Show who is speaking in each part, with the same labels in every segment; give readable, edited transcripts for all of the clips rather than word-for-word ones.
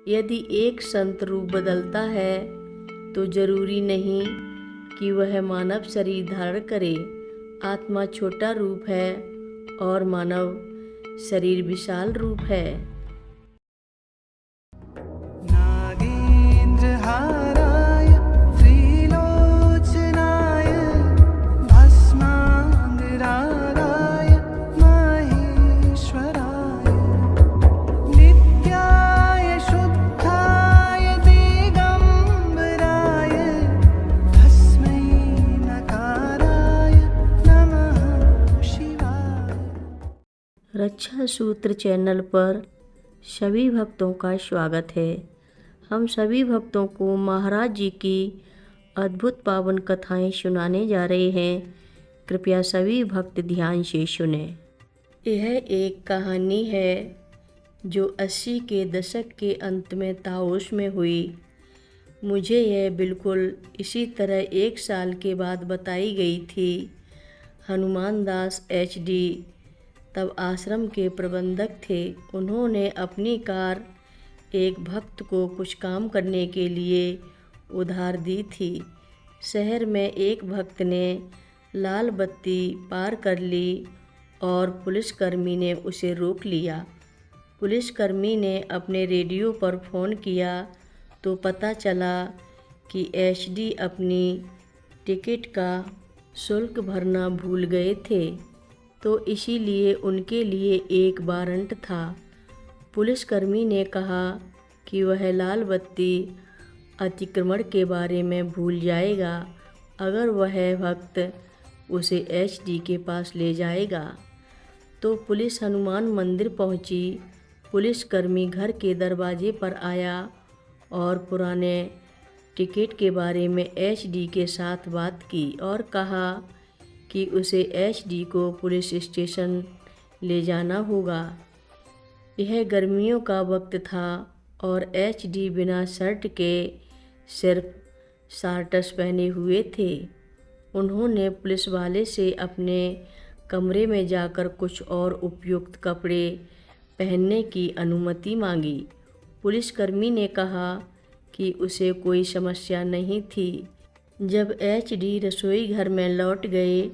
Speaker 1: यदि एक संत रूप बदलता है तो जरूरी नहीं कि वह मानव शरीर धारण करे। आत्मा छोटा रूप है और मानव शरीर विशाल रूप है।
Speaker 2: नागेन्द्रहाराय त्रिलोचनाय भस्माङ्गरागाय महेश्वराय नित्याय शुद्धाय दिगम्बराय तस्मै नकाराय नमः शिवाय।
Speaker 1: रक्षा सूत्र चैनल पर सभी भक्तों का स्वागत है। हम सभी भक्तों को महाराज जी की अद्भुत पावन कथाएं सुनाने जा रहे हैं। कृपया सभी भक्त ध्यान से सुने। यह एक कहानी है जो 80 के दशक के अंत में ताओस में हुई। मुझे यह बिल्कुल इसी तरह 1 साल के बाद बताई गई थी। हनुमान दास HD तब आश्रम के प्रबंधक थे। उन्होंने अपनी कार एक भक्त को कुछ काम करने के लिए उधार दी थी। शहर में एक भक्त ने लाल बत्ती पार कर ली और पुलिसकर्मी ने उसे रोक लिया। पुलिसकर्मी ने अपने रेडियो पर फ़ोन किया तो पता चला कि HD अपनी टिकट का शुल्क भरना भूल गए थे, तो इसीलिए उनके लिए एक वारंट था। पुलिसकर्मी ने कहा कि वह लाल बत्ती अतिक्रमण के बारे में भूल जाएगा अगर वह भक्त उसे HD के पास ले जाएगा। तो पुलिस हनुमान मंदिर पहुंची। पुलिसकर्मी घर के दरवाजे पर आया और पुराने टिकट के बारे में HD के साथ बात की और कहा कि उसे HD को पुलिस स्टेशन ले जाना होगा। यह गर्मियों का वक्त था और HD बिना शर्ट के सिर्फ शॉर्ट्स पहने हुए थे। उन्होंने पुलिस वाले से अपने कमरे में जाकर कुछ और उपयुक्त कपड़े पहनने की अनुमति मांगी। पुलिसकर्मी ने कहा कि उसे कोई समस्या नहीं थी। जब HD रसोई घर में लौट गए,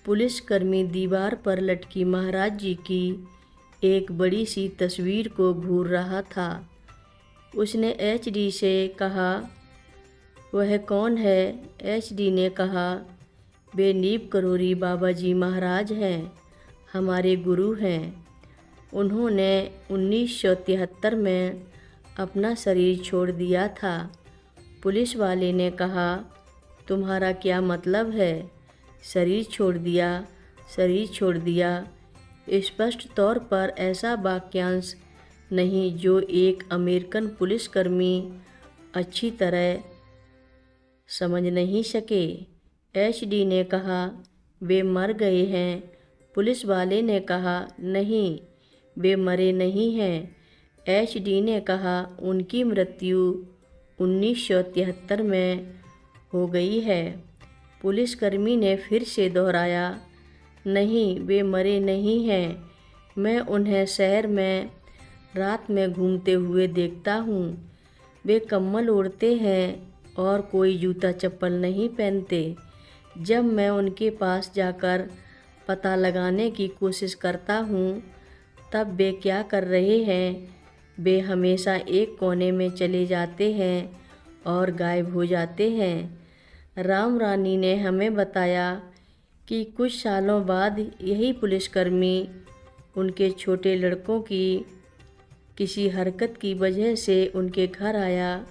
Speaker 1: पुलिसकर्मी दीवार पर लटकी महाराज जी की एक बड़ी सी तस्वीर को घूर रहा था। उसने HD से कहा, वह कौन है? HD ने कहा, वे नीब करोरी बाबा जी महाराज हैं, हमारे गुरु हैं। उन्होंने 1973 में अपना शरीर छोड़ दिया था। पुलिस वाले ने कहा, तुम्हारा क्या मतलब है? शरीर छोड़ दिया, शरीर छोड़ दिया। स्पष्ट तौर पर ऐसा वाक्यांश नहीं जो एक अमेरिकन पुलिसकर्मी अच्छी तरह समझ नहीं सके। HD ने कहा, वे मर गए हैं। पुलिस वाले ने कहा, नहीं, वे मरे नहीं हैं। HD ने कहा, उनकी मृत्यु 1973 में हो गई है। पुलिसकर्मी ने फिर से दोहराया, नहीं, वे मरे नहीं हैं। मैं उन्हें शहर में रात में घूमते हुए देखता हूँ। वे कम्बल ओढ़ते हैं और कोई जूता चप्पल नहीं पहनते। जब मैं उनके पास जाकर पता लगाने की कोशिश करता हूँ, तब वे क्या कर रहे हैं? वे हमेशा एक कोने में चले जाते हैं और गायब हो जाते हैं। राम रानी ने हमें बताया कि कुछ सालों बाद यही पुलिसकर्मी उनके छोटे लड़कों की किसी हरकत की वजह से उनके घर आया।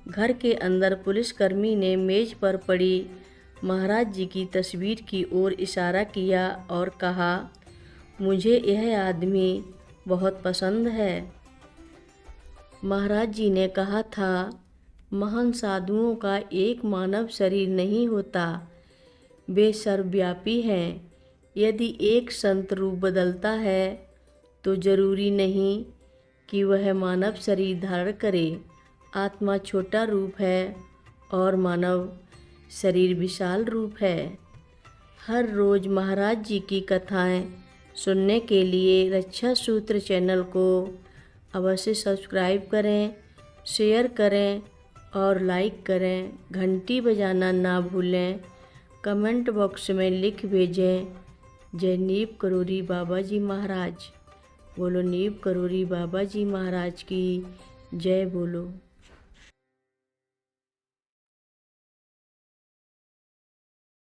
Speaker 1: घर के अंदर पुलिसकर्मी ने मेज पर पड़ी महाराज जी की तस्वीर की ओर इशारा किया और कहा, मुझे यह आदमी बहुत पसंद है। महाराज जी ने कहा था, महान साधुओं का एक मानव शरीर नहीं होता, वे सर्वव्यापी हैं। यदि एक संत रूप बदलता है तो जरूरी नहीं कि वह मानव शरीर धारण करे। आत्मा छोटा रूप है और मानव शरीर विशाल रूप है। हर रोज़ महाराज जी की कथाएं सुनने के लिए रक्षा सूत्र चैनल को अवश्य सब्सक्राइब करें, शेयर करें और लाइक करें। घंटी बजाना ना भूलें। कमेंट बॉक्स में लिख भेजें, जय नीव करोरी बाबा जी महाराज। बोलो नीव करोरी बाबा जी महाराज की जय बोलो।